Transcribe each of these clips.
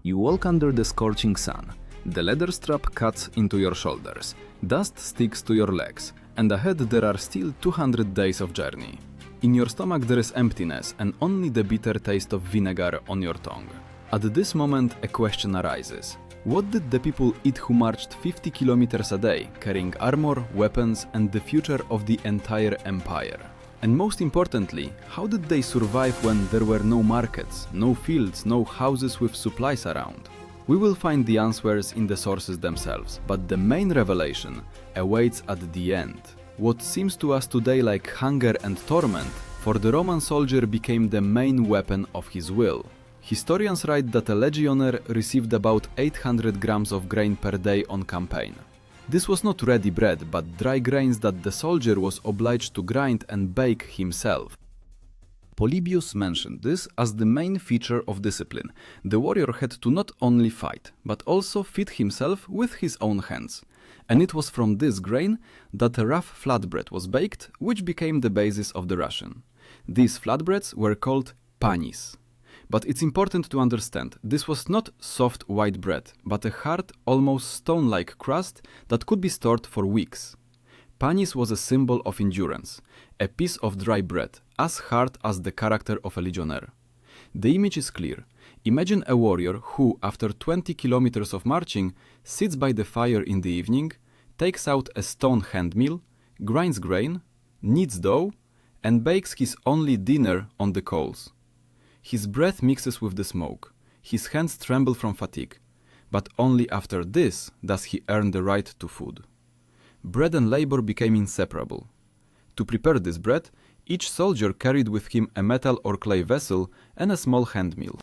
You walk under the scorching sun. The leather strap cuts into your shoulders, dust sticks to your legs, and ahead there are still 200 days of journey. In your stomach there is emptiness and only the bitter taste of vinegar on your tongue. At this moment a question arises. What did the people eat who marched 50 kilometers a day, carrying armor, weapons, and the future of the entire empire? And most importantly, how did they survive when there were no markets, no fields, no houses with supplies around? We will find the answers in the sources themselves, but the main revelation awaits at the end. What seems to us today like hunger and torment, for the Roman soldier became the main weapon of his will. Historians write that a legionnaire received about 800 grams of grain per day on campaign. This was not ready bread, but dry grains that the soldier was obliged to grind and bake himself. Polybius mentioned this as the main feature of discipline. The warrior had to not only fight, but also feed himself with his own hands. And it was from this grain that a rough flatbread was baked, which became the basis of the ration. These flatbreads were called panis. But it's important to understand, this was not soft white bread, but a hard, almost stone-like crust that could be stored for weeks. Panis was a symbol of endurance, a piece of dry bread, as hard as the character of a legionnaire. The image is clear. Imagine a warrior who, after 20 kilometers of marching, sits by the fire in the evening, takes out a stone hand mill, grinds grain, kneads dough, and bakes his only dinner on the coals. His breath mixes with the smoke. His hands tremble from fatigue. But only after this does he earn the right to food. Bread and labor became inseparable. To prepare this bread, each soldier carried with him a metal or clay vessel and a small hand mill.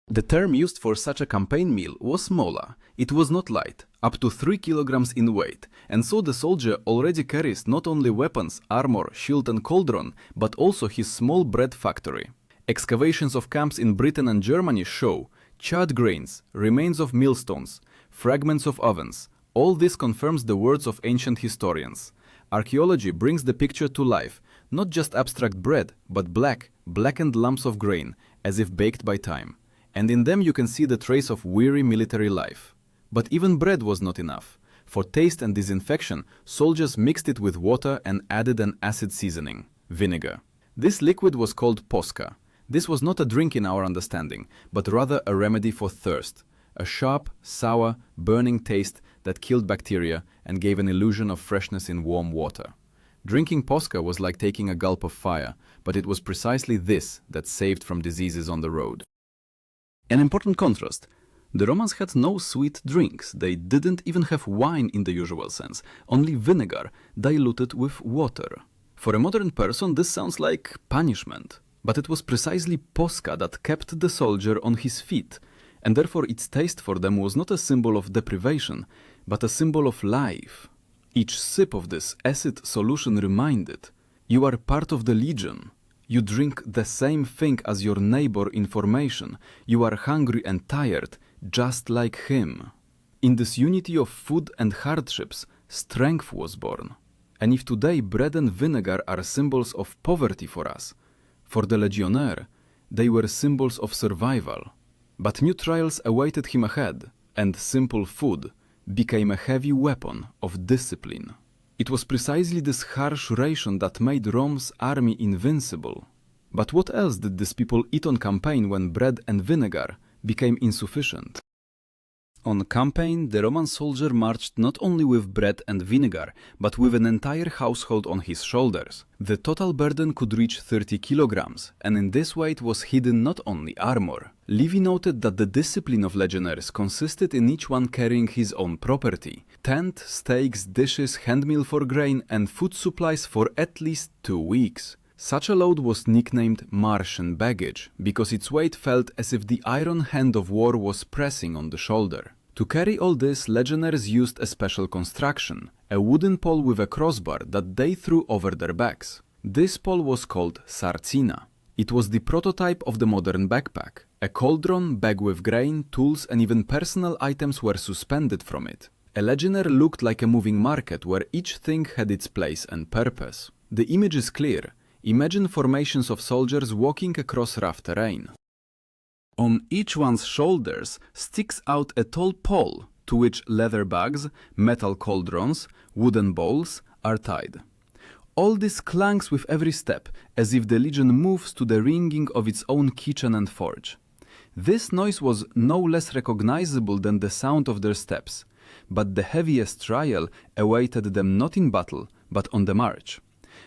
The term used for such a campaign meal was mola. It was not light, up to 3 kilograms in weight, and so the soldier already carries not only weapons, armor, shield and cauldron, but also his small bread factory. Excavations of camps in Britain and Germany show charred grains, remains of millstones, fragments of ovens. All this confirms the words of ancient historians. Archaeology brings the picture to life, not just abstract bread, but blackened lumps of grain, as if baked by time. And in them you can see the trace of weary military life. But even bread was not enough. For taste and disinfection, soldiers mixed it with water and added an acid seasoning, vinegar. This liquid was called posca. This was not a drink in our understanding, but rather a remedy for thirst, a sharp, sour, burning taste that killed bacteria and gave an illusion of freshness in warm water. Drinking posca was like taking a gulp of fire, but it was precisely this that saved from diseases on the road. An important contrast. The Romans had no sweet drinks. They didn't even have wine in the usual sense, only vinegar diluted with water. For a modern person, this sounds like punishment. But it was precisely posca that kept the soldier on his feet, and therefore its taste for them was not a symbol of deprivation, but a symbol of life. Each sip of this acid solution reminded, you are part of the legion. You drink the same thing as your neighbor in formation. You are hungry and tired, just like him. In this unity of food and hardships, strength was born. And if today bread and vinegar are symbols of poverty for us, for the legionnaire, they were symbols of survival. But new trials awaited him ahead, and simple food became a heavy weapon of discipline. It was precisely this harsh ration that made Rome's army invincible. But what else did these people eat on campaign when bread and vinegar became insufficient? On campaign, the Roman soldier marched not only with bread and vinegar, but with an entire household on his shoulders. The total burden could reach 30 kilograms, and in this weight was hidden not only armor. Livy noted that the discipline of legionaries consisted in each one carrying his own property: tent, stakes, dishes, handmill for grain, and food supplies for at least 2 weeks. Such a load was nicknamed Martian baggage, because its weight felt as if the iron hand of war was pressing on the shoulder. To carry all this, legionaries used a special construction, a wooden pole with a crossbar that they threw over their backs. This pole was called sarcina. It was the prototype of the modern backpack. A cauldron, bag with grain, tools and even personal items were suspended from it. A legionnaire looked like a moving market where each thing had its place and purpose. The image is clear. Imagine formations of soldiers walking across rough terrain. On each one's shoulders sticks out a tall pole to which leather bags, metal cauldrons, wooden bowls are tied. All this clanks with every step, as if the legion moves to the ringing of its own kitchen and forge. This noise was no less recognizable than the sound of their steps, but the heaviest trial awaited them not in battle, but on the march.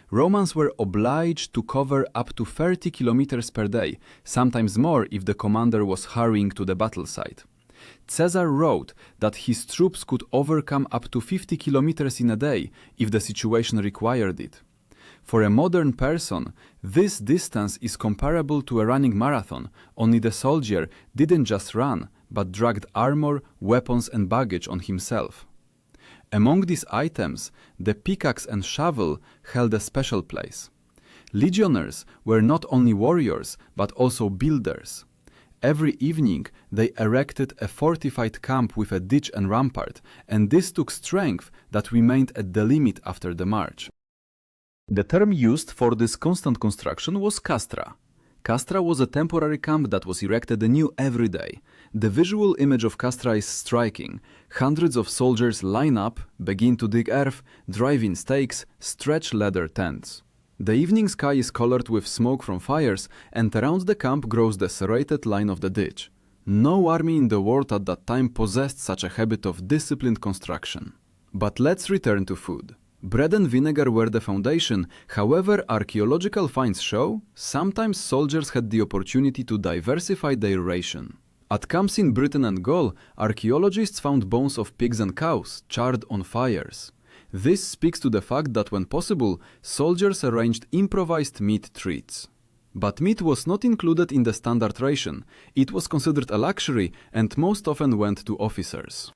Romans were obliged to cover up to 30 kilometers per day, sometimes more if the commander was hurrying to the battle site. Caesar wrote that his troops could overcome up to 50 kilometers in a day if the situation required it. For a modern person, this distance is comparable to a running marathon, only the soldier didn't just run, but dragged armor, weapons and baggage on himself. Among these items, the pickaxe and shovel held a special place. Legionnaires were not only warriors, but also builders. Every evening they erected a fortified camp with a ditch and rampart, and this took strength that remained at the limit after the march. The term used for this constant construction was castra. Castra was a temporary camp that was erected anew every day. The visual image of castra is striking. Hundreds of soldiers line up, begin to dig earth, drive in stakes, stretch leather tents. The evening sky is colored with smoke from fires, and around the camp grows the serrated line of the ditch. No army in the world at that time possessed such a habit of disciplined construction. But let's return to food. Bread and vinegar were the foundation. However, archaeological finds show sometimes soldiers had the opportunity to diversify their ration. At camps in Britain and Gaul, archaeologists found bones of pigs and cows charred on fires. This speaks to the fact that when possible, soldiers arranged improvised meat treats. But meat was not included in the standard ration. It was considered a luxury and most often went to officers.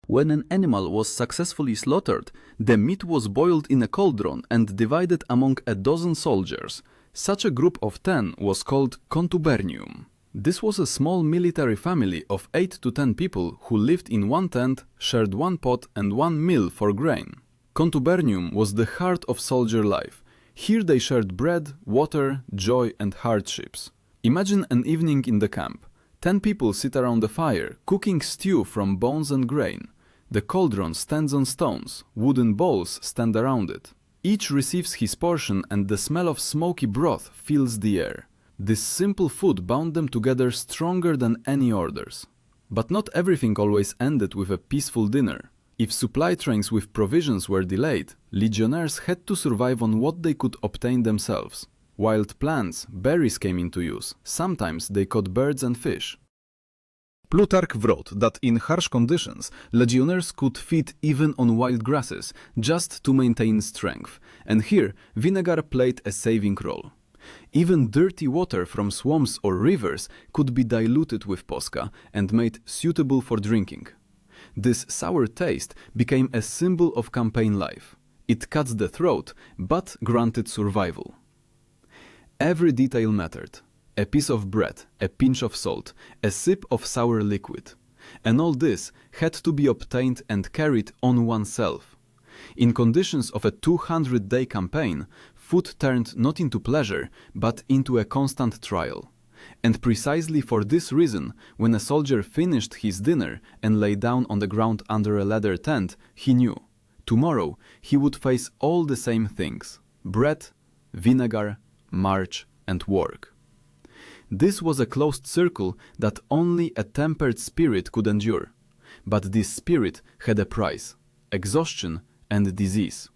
When an animal was successfully slaughtered, the meat was boiled in a cauldron and divided among a dozen soldiers. Such a group of 10 was called contubernium. This was a small military family of 8 to 10 people who lived in one tent, shared one pot and one mill for grain. Contubernium was the heart of soldier life. Here they shared bread, water, joy and hardships. Imagine an evening in the camp. 10 people sit around a fire, cooking stew from bones and grain. The cauldron stands on stones, wooden bowls stand around it. Each receives his portion and the smell of smoky broth fills the air. This simple food bound them together stronger than any orders. But not everything always ended with a peaceful dinner. If supply trains with provisions were delayed, legionnaires had to survive on what they could obtain themselves. Wild plants, berries came into use. Sometimes they caught birds and fish. Plutarch wrote that in harsh conditions, legionnaires could feed even on wild grasses, just to maintain strength, and here vinegar played a saving role. Even dirty water from swamps or rivers could be diluted with posca and made suitable for drinking. This sour taste became a symbol of campaign life. It cuts the throat, but granted survival. Every detail mattered. A piece of bread, a pinch of salt, a sip of sour liquid. And all this had to be obtained and carried on oneself. In conditions of a 200-day campaign, food turned not into pleasure, but into a constant trial. And precisely for this reason, when a soldier finished his dinner and lay down on the ground under a leather tent, he knew. Tomorrow he would face all the same things: bread, vinegar, march, and work. This was a closed circle that only a tempered spirit could endure. But this spirit had a price: exhaustion and disease.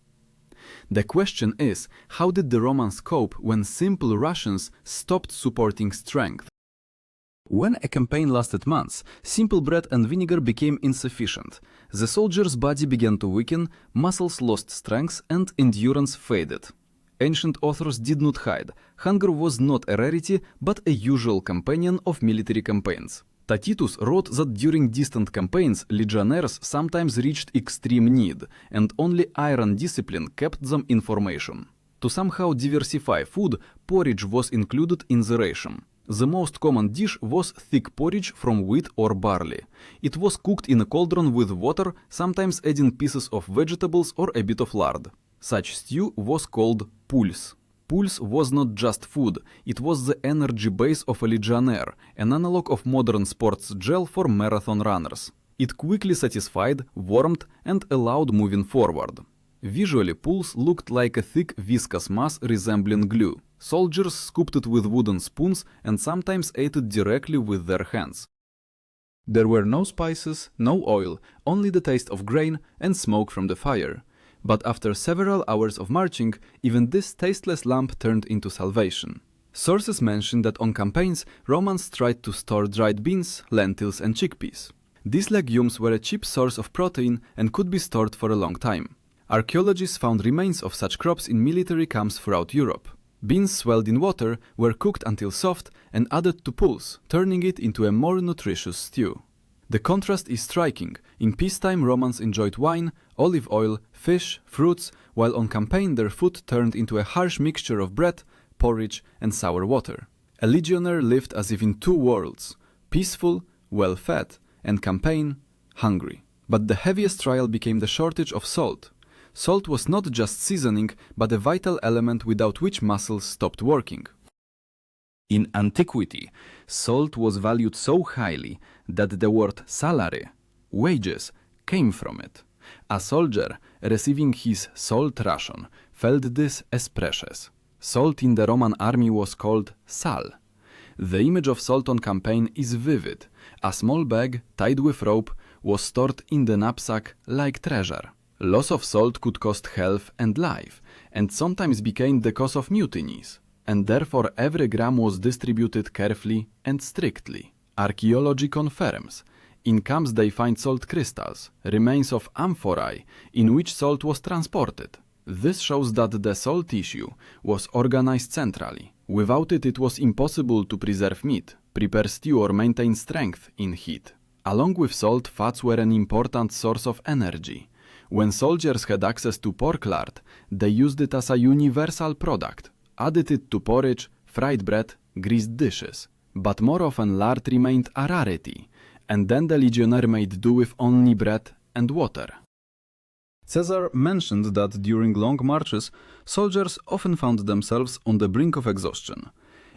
The question is, how did the Romans cope when simple rations stopped supporting strength? When a campaign lasted months, simple bread and vinegar became insufficient. The soldier's body began to weaken, muscles lost strength, and endurance faded. Ancient authors did not hide. Hunger was not a rarity, but a usual companion of military campaigns. Tacitus wrote that during distant campaigns, legionnaires sometimes reached extreme need, and only iron discipline kept them in formation. To somehow diversify food, porridge was included in the ration. The most common dish was thick porridge from wheat or barley. It was cooked in a cauldron with water, sometimes adding pieces of vegetables or a bit of lard. Such stew was called pulse. Pulse was not just food, it was the energy base of a Legionnaire, an analog of modern sports gel for marathon runners. It quickly satisfied, warmed, and allowed moving forward. Visually, Pulse looked like a thick, viscous mass resembling glue. Soldiers scooped it with wooden spoons and sometimes ate it directly with their hands. There were no spices, no oil, only the taste of grain and smoke from the fire. But after several hours of marching, even this tasteless lamp turned into salvation. Sources mention that on campaigns, Romans tried to store dried beans, lentils, and chickpeas. These legumes were a cheap source of protein and could be stored for a long time. Archaeologists found remains of such crops in military camps throughout Europe. Beans swelled in water were cooked until soft and added to pulse, turning it into a more nutritious stew. The contrast is striking. In peacetime, Romans enjoyed wine, olive oil, fish, fruits, while on campaign their food turned into a harsh mixture of bread, porridge, and sour water. A legionnaire lived as if in two worlds, peaceful, well-fed, and campaign, hungry. But the heaviest trial became the shortage of salt. Salt was not just seasoning, but a vital element without which muscles stopped working. In antiquity, salt was valued so highly that the word salary, wages, came from it. A soldier receiving his salt ration felt this as precious. Salt in the Roman army was called sal. The image of salt on campaign is vivid. A small bag tied with rope was stored in the knapsack like treasure. Loss of salt could cost health and life, and sometimes became the cause of mutinies, and therefore every gram was distributed carefully and strictly. Archaeology confirms. In camps they find salt crystals, remains of amphorae, in which salt was transported. This shows that the salt tissue was organized centrally. Without it, it was impossible to preserve meat, prepare stew or maintain strength in heat. Along with salt, fats were an important source of energy. When soldiers had access to pork lard, they used it as a universal product, added it to porridge, fried bread, greased dishes. But more often lard remained a rarity, and then the legionnaire made do with only bread and water. Caesar mentioned that during long marches, soldiers often found themselves on the brink of exhaustion.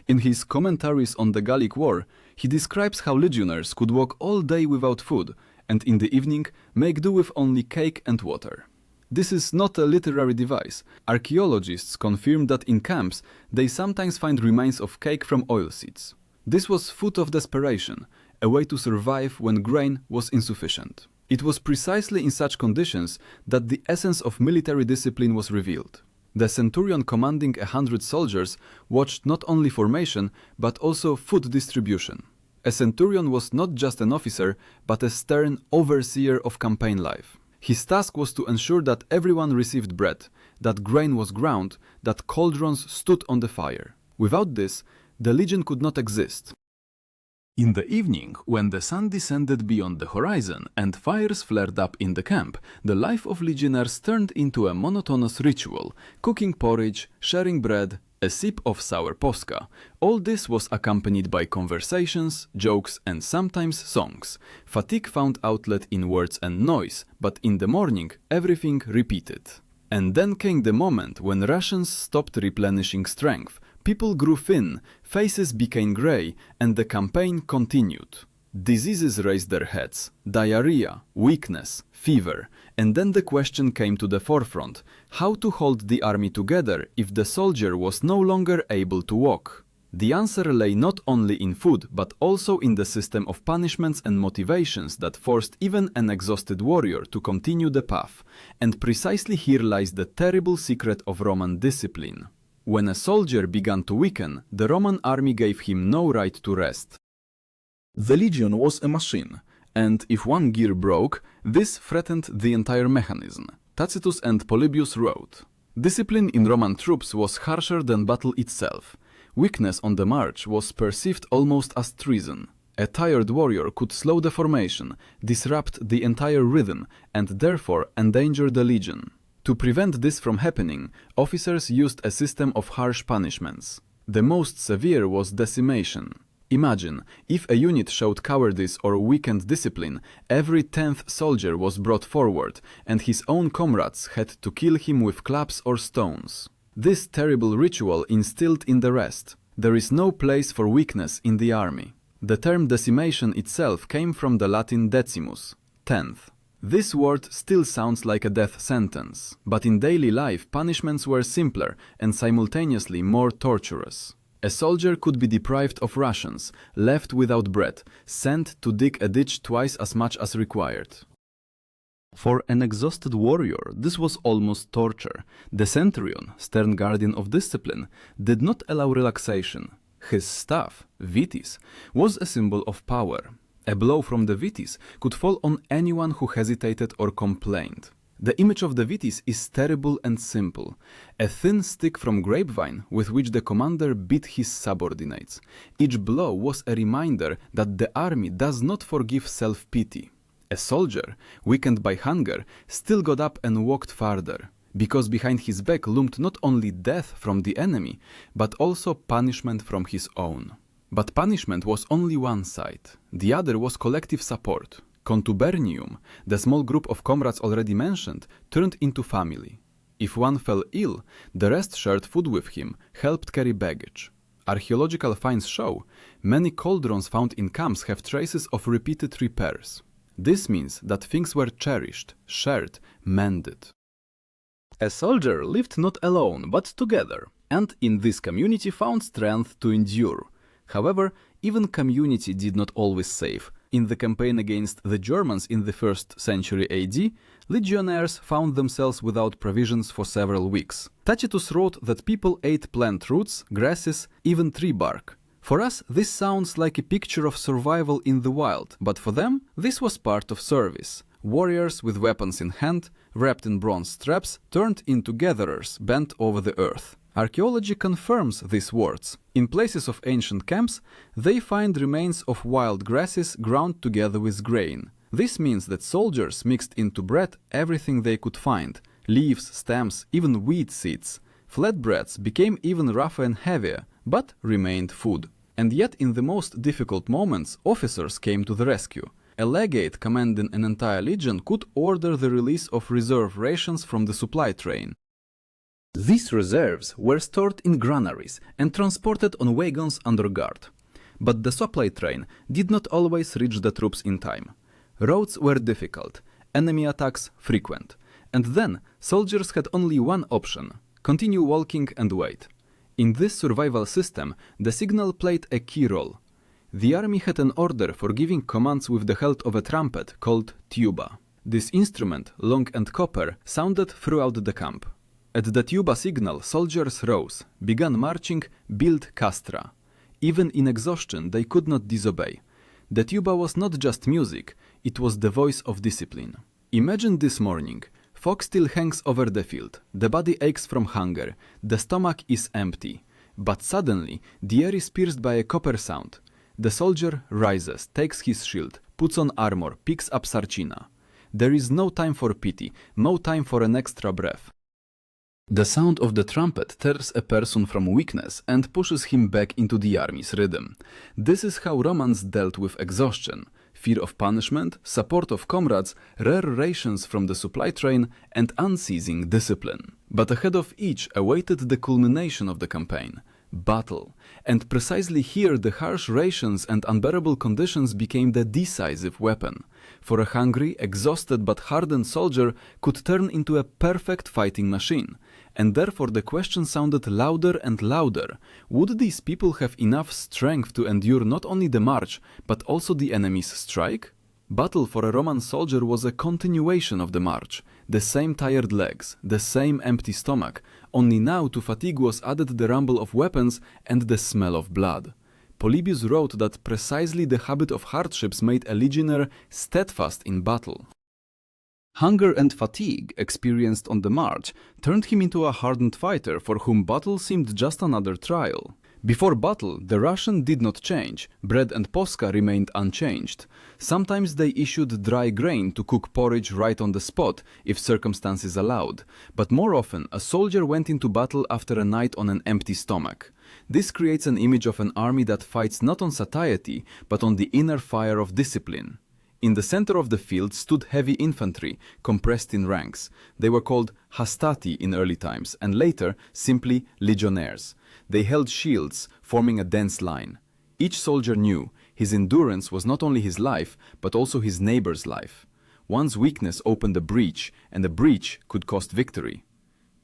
In his commentaries on the Gallic War, he describes how legionnaires could walk all day without food, and in the evening make do with only cake and water. This is not a literary device. Archaeologists confirm that in camps they sometimes find remains of cake from oilseeds. This was food of desperation, a way to survive when grain was insufficient. It was precisely in such conditions that the essence of military discipline was revealed. The centurion commanding 100 soldiers watched not only formation but also food distribution. A centurion was not just an officer, but a stern overseer of campaign life. His task was to ensure that everyone received bread, that grain was ground, that cauldrons stood on the fire. Without this, the legion could not exist. In the evening, when the sun descended beyond the horizon and fires flared up in the camp, the life of legionnaires turned into a monotonous ritual, cooking porridge, sharing bread, a sip of sour posca. All this was accompanied by conversations, jokes, and sometimes songs. Fatigue found outlet in words and noise, but in the morning everything repeated. And then came the moment when rations stopped replenishing strength. People grew thin, faces became grey, and the campaign continued. Diseases raised their heads, diarrhea, weakness, fever, and then the question came to the forefront: how to hold the army together if the soldier was no longer able to walk? The answer lay not only in food, but also in the system of punishments and motivations that forced even an exhausted warrior to continue the path. And precisely here lies the terrible secret of Roman discipline. When a soldier began to weaken, the Roman army gave him no right to rest. The legion was a machine, and if one gear broke, this threatened the entire mechanism. Tacitus and Polybius wrote, "Discipline in Roman troops was harsher than battle itself. Weakness on the march was perceived almost as treason. A tired warrior could slow the formation, disrupt the entire rhythm, and therefore endanger the legion." To prevent this from happening, officers used a system of harsh punishments. The most severe was decimation. Imagine, if a unit showed cowardice or weakened discipline, every 10th soldier was brought forward, and his own comrades had to kill him with clubs or stones. This terrible ritual instilled in the rest: there is no place for weakness in the army. The term decimation itself came from the Latin decimus, tenth. This word still sounds like a death sentence, but in daily life punishments were simpler and simultaneously more torturous. A soldier could be deprived of rations, left without bread, sent to dig a ditch twice as much as required. For an exhausted warrior, this was almost torture. The centurion, stern guardian of discipline, did not allow relaxation. His staff, vitis, was a symbol of power. A blow from the vitis could fall on anyone who hesitated or complained. The image of the vitis is terrible and simple: a thin stick from grapevine with which the commander beat his subordinates. Each blow was a reminder that the army does not forgive self-pity. A soldier, weakened by hunger, still got up and walked farther, because behind his back loomed not only death from the enemy, but also punishment from his own. But punishment was only one side. The other was collective support. Contubernium, the small group of comrades already mentioned, turned into family. If one fell ill, the rest shared food with him, helped carry baggage. Archaeological finds show many cauldrons found in camps have traces of repeated repairs. This means that things were cherished, shared, mended. A soldier lived not alone, but together, and in this community found strength to endure. However, even community did not always save. In the campaign against the Germans in the 1st century AD, legionnaires found themselves without provisions for several weeks. Tacitus wrote that people ate plant roots, grasses, even tree bark. For us, this sounds like a picture of survival in the wild, but for them, this was part of service. Warriors with weapons in hand, wrapped in bronze straps, turned into gatherers bent over the earth. Archaeology confirms these words. In places of ancient camps, they find remains of wild grasses ground together with grain. This means that soldiers mixed into bread everything they could find: leaves, stems, even wheat seeds. Flatbreads became even rougher and heavier, but remained food. And yet, in the most difficult moments, officers came to the rescue. A legate commanding an entire legion could order the release of reserve rations from the supply train. These reserves were stored in granaries and transported on wagons under guard. But the supply train did not always reach the troops in time. Roads were difficult, enemy attacks frequent, and then soldiers had only one option: continue walking and wait. In this survival system, the signal played a key role. The army had an order for giving commands with the help of a trumpet called tuba. This instrument, long and copper, sounded throughout the camp. At the tuba signal, soldiers rose, began marching, built castra. Even in exhaustion, they could not disobey. The tuba was not just music, it was the voice of discipline. Imagine this morning. Fog still hangs over the field, the body aches from hunger, the stomach is empty. But suddenly, the air is pierced by a copper sound. The soldier rises, takes his shield, puts on armor, picks up sarcina. There is no time for pity, no time for an extra breath. The sound of the trumpet tears a person from weakness and pushes him back into the army's rhythm. This is how Romans dealt with exhaustion: fear of punishment, support of comrades, rare rations from the supply train, and unceasing discipline. But ahead of each awaited the culmination of the campaign: battle. And precisely here the harsh rations and unbearable conditions became the decisive weapon. For a hungry, exhausted but hardened soldier could turn into a perfect fighting machine. And therefore the question sounded louder and louder: would these people have enough strength to endure not only the march, but also the enemy's strike? Battle for a Roman soldier was a continuation of the march. The same tired legs, the same empty stomach, only now to fatigue was added the rumble of weapons and the smell of blood. Polybius wrote that precisely the habit of hardships made a legionnaire steadfast in battle. Hunger and fatigue experienced on the march turned him into a hardened fighter for whom battle seemed just another trial. Before battle, the ration did not change. Bread and posca remained unchanged. Sometimes they issued dry grain to cook porridge right on the spot, if circumstances allowed. But more often, a soldier went into battle after a night on an empty stomach. This creates an image of an army that fights not on satiety, but on the inner fire of discipline. In the center of the field stood heavy infantry, compressed in ranks. They were called hastati in early times, and later simply legionnaires. They held shields, forming a dense line. Each soldier knew his endurance was not only his life, but also his neighbor's life. One's weakness opened a breach, and a breach could cost victory.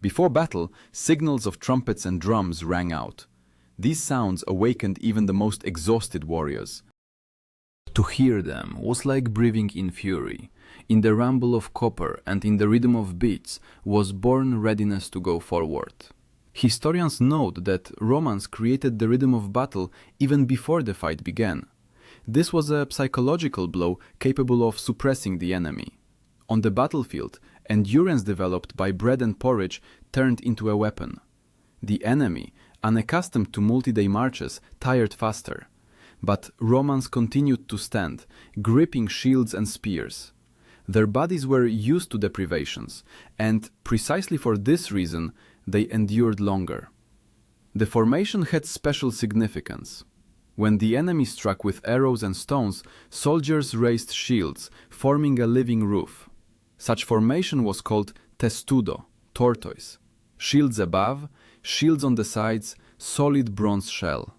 Before battle, signals of trumpets and drums rang out. These sounds awakened even the most exhausted warriors. To hear them was like breathing in fury. In the rumble of copper and in the rhythm of beats was born readiness to go forward. Historians note that Romans created the rhythm of battle even before the fight began. This was a psychological blow capable of suppressing the enemy. On the battlefield, endurance developed by bread and porridge turned into a weapon. The enemy, unaccustomed to multi-day marches, tired faster. But Romans continued to stand, gripping shields and spears. Their bodies were used to deprivations, and precisely for this reason, they endured longer. The formation had special significance. When the enemy struck with arrows and stones, soldiers raised shields, forming a living roof. Such formation was called testudo, tortoise. Shields above, shields on the sides, solid bronze shell.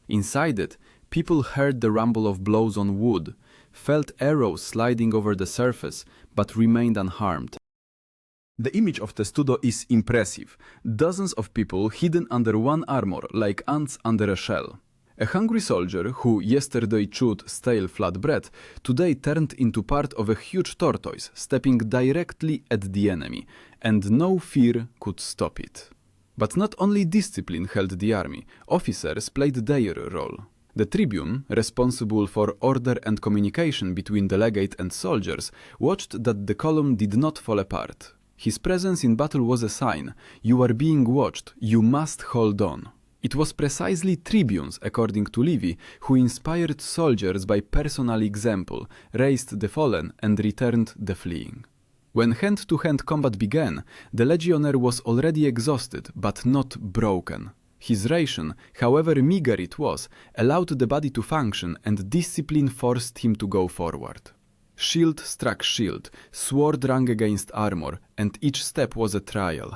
Inside it, people heard the rumble of blows on wood, felt arrows sliding over the surface, but remained unharmed. The image of testudo is impressive. Dozens of people hidden under one armor, like ants under a shell. A hungry soldier who yesterday chewed stale flat bread today turned into part of a huge tortoise, stepping directly at the enemy, and no fear could stop it. But not only discipline held the army, officers played their role. The tribune, responsible for order and communication between the legate and soldiers, watched that the column did not fall apart. His presence in battle was a sign: you are being watched, you must hold on. It was precisely tribunes, according to Livy, who inspired soldiers by personal example, raised the fallen and returned the fleeing. When hand-to-hand combat began, the legionary was already exhausted, but not broken. His ration, however meager it was, allowed the body to function, and discipline forced him to go forward. Shield struck shield, sword rang against armor, and each step was a trial.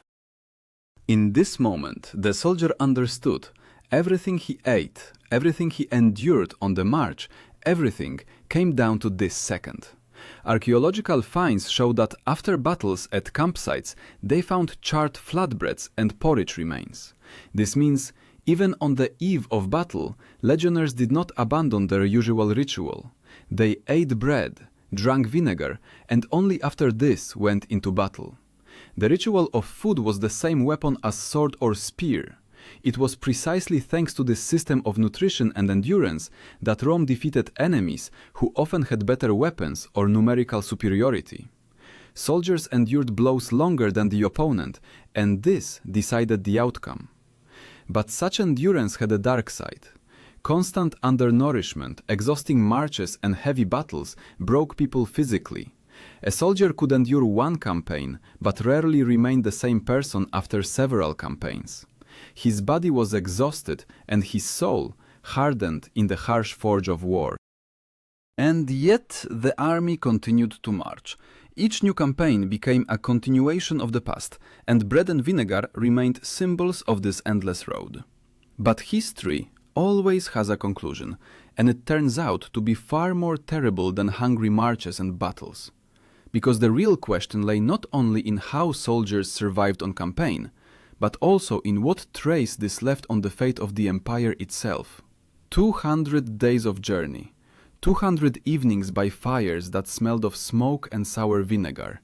In this moment, the soldier understood everything he ate, everything he endured on the march, everything came down to this second. Archaeological finds show that after battles at campsites, they found charred flatbreads and porridge remains. This means, even on the eve of battle, legionnaires did not abandon their usual ritual. They ate bread, drank vinegar, and only after this went into battle. The ritual of food was the same weapon as sword or spear. It was precisely thanks to this system of nutrition and endurance that Rome defeated enemies who often had better weapons or numerical superiority. Soldiers endured blows longer than the opponent, and this decided the outcome. But such endurance had a dark side. Constant undernourishment, exhausting marches, and heavy battles broke people physically. A soldier could endure one campaign, but rarely remain the same person after several campaigns. His body was exhausted, and his soul hardened in the harsh forge of war. And yet the army continued to march. Each new campaign became a continuation of the past, and bread and vinegar remained symbols of this endless road. But history always has a conclusion, and it turns out to be far more terrible than hungry marches and battles. Because the real question lay not only in how soldiers survived on campaign, but also in what trace this left on the fate of the empire itself. 200 days of journey, 200 evenings by fires that smelled of smoke and sour vinegar,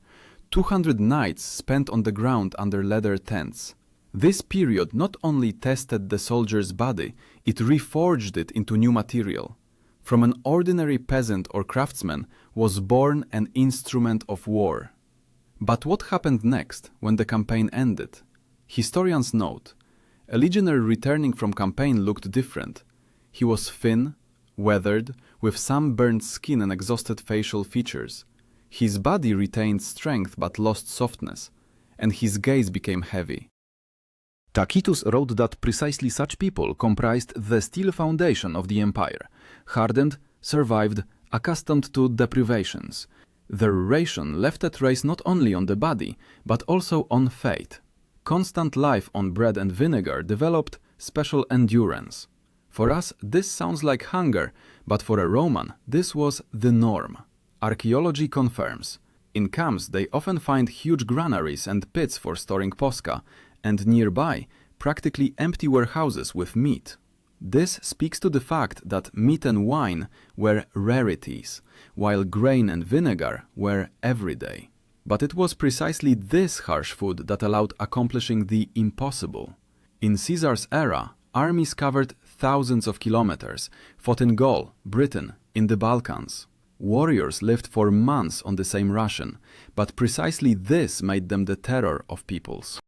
200 nights spent on the ground under leather tents. This period not only tested the soldier's body, it reforged it into new material. From an ordinary peasant or craftsman was born an instrument of war. But what happened next when the campaign ended? Historians note, a legionary returning from campaign looked different. He was thin, weathered, with some burnt skin and exhausted facial features. His body retained strength but lost softness, and his gaze became heavy. Tacitus wrote that precisely such people comprised the steel foundation of the empire, hardened, survived, accustomed to deprivations. Their ration left a trace not only on the body, but also on fate. Constant life on bread and vinegar developed special endurance. For us, this sounds like hunger, but for a Roman, this was the norm. Archaeology confirms. In camps, they often find huge granaries and pits for storing posca, and nearby, practically empty warehouses with meat. This speaks to the fact that meat and wine were rarities, while grain and vinegar were everyday. But it was precisely this harsh food that allowed accomplishing the impossible. In Caesar's era, armies covered thousands of kilometers, fought in Gaul, Britain, in the Balkans. Warriors lived for months on the same ration, but precisely this made them the terror of peoples.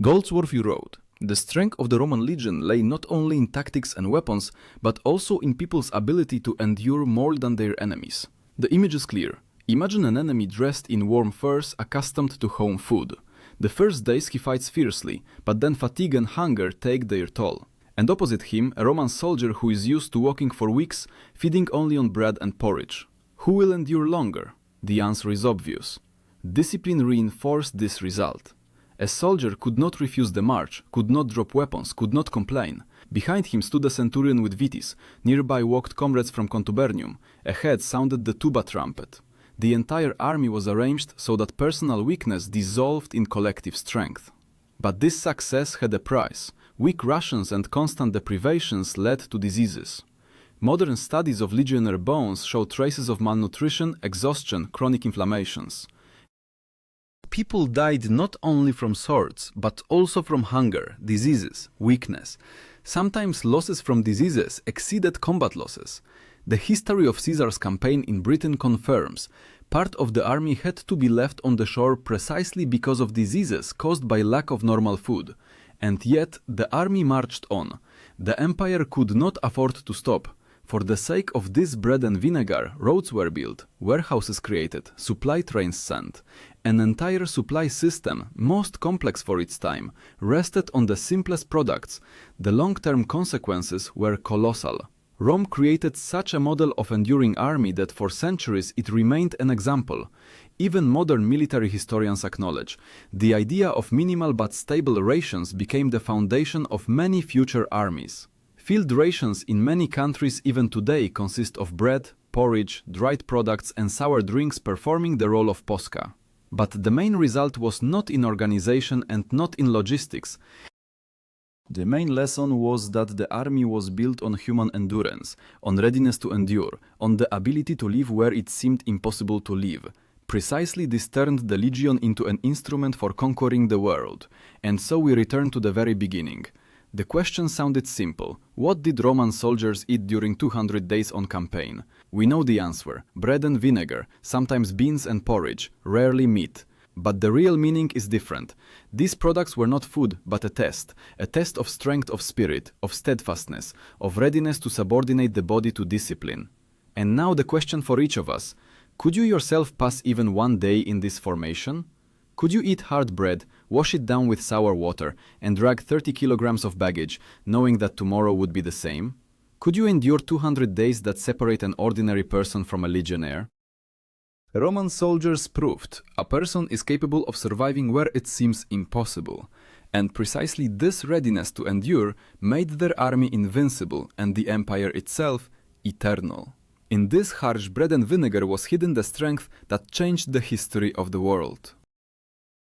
Goldsworthy wrote, "The strength of the Roman legion lay not only in tactics and weapons, but also in people's ability to endure more than their enemies." The image is clear. Imagine an enemy dressed in warm furs, accustomed to home food. The first days he fights fiercely, but then fatigue and hunger take their toll. And opposite him, a Roman soldier who is used to walking for weeks, feeding only on bread and porridge. Who will endure longer? The answer is obvious. Discipline reinforced this result. A soldier could not refuse the march, could not drop weapons, could not complain. Behind him stood a centurion with vitis. Nearby walked comrades from contubernium. Ahead sounded the tuba trumpet. The entire army was arranged so that personal weakness dissolved in collective strength. But this success had a price. Weak rations and constant deprivations led to diseases. Modern studies of legionary bones show traces of malnutrition, exhaustion, chronic inflammations. People died not only from swords, but also from hunger, diseases, weakness. Sometimes losses from diseases exceeded combat losses. The history of Caesar's campaign in Britain confirms part of the army had to be left on the shore precisely because of diseases caused by lack of normal food. And yet the army marched on. The empire could not afford to stop. For the sake of this bread and vinegar, roads were built, warehouses created, supply trains sent. An entire supply system, most complex for its time, rested on the simplest products. The long-term consequences were colossal. Rome created such a model of enduring army that for centuries it remained an example. Even modern military historians acknowledge the idea of minimal but stable rations became the foundation of many future armies. Field rations in many countries even today consist of bread, porridge, dried products and sour drinks performing the role of posca. But the main result was not in organization and not in logistics. The main lesson was that the army was built on human endurance, on readiness to endure, on the ability to live where it seemed impossible to live. Precisely this turned the legion into an instrument for conquering the world. And so we return to the very beginning. The question sounded simple. What did Roman soldiers eat during 200 days on campaign? We know the answer. Bread and vinegar, sometimes beans and porridge, rarely meat. But the real meaning is different. These products were not food, but a test of strength of spirit, of steadfastness, of readiness to subordinate the body to discipline. And now the question for each of us. Could you yourself pass even one day in this formation? Could you eat hard bread, wash it down with sour water, and drag 30 kilograms of baggage, knowing that tomorrow would be the same? Could you endure 200 days that separate an ordinary person from a legionnaire? Roman soldiers proved a person is capable of surviving where it seems impossible. And precisely this readiness to endure made their army invincible and the empire itself eternal. In this harsh bread and vinegar was hidden the strength that changed the history of the world.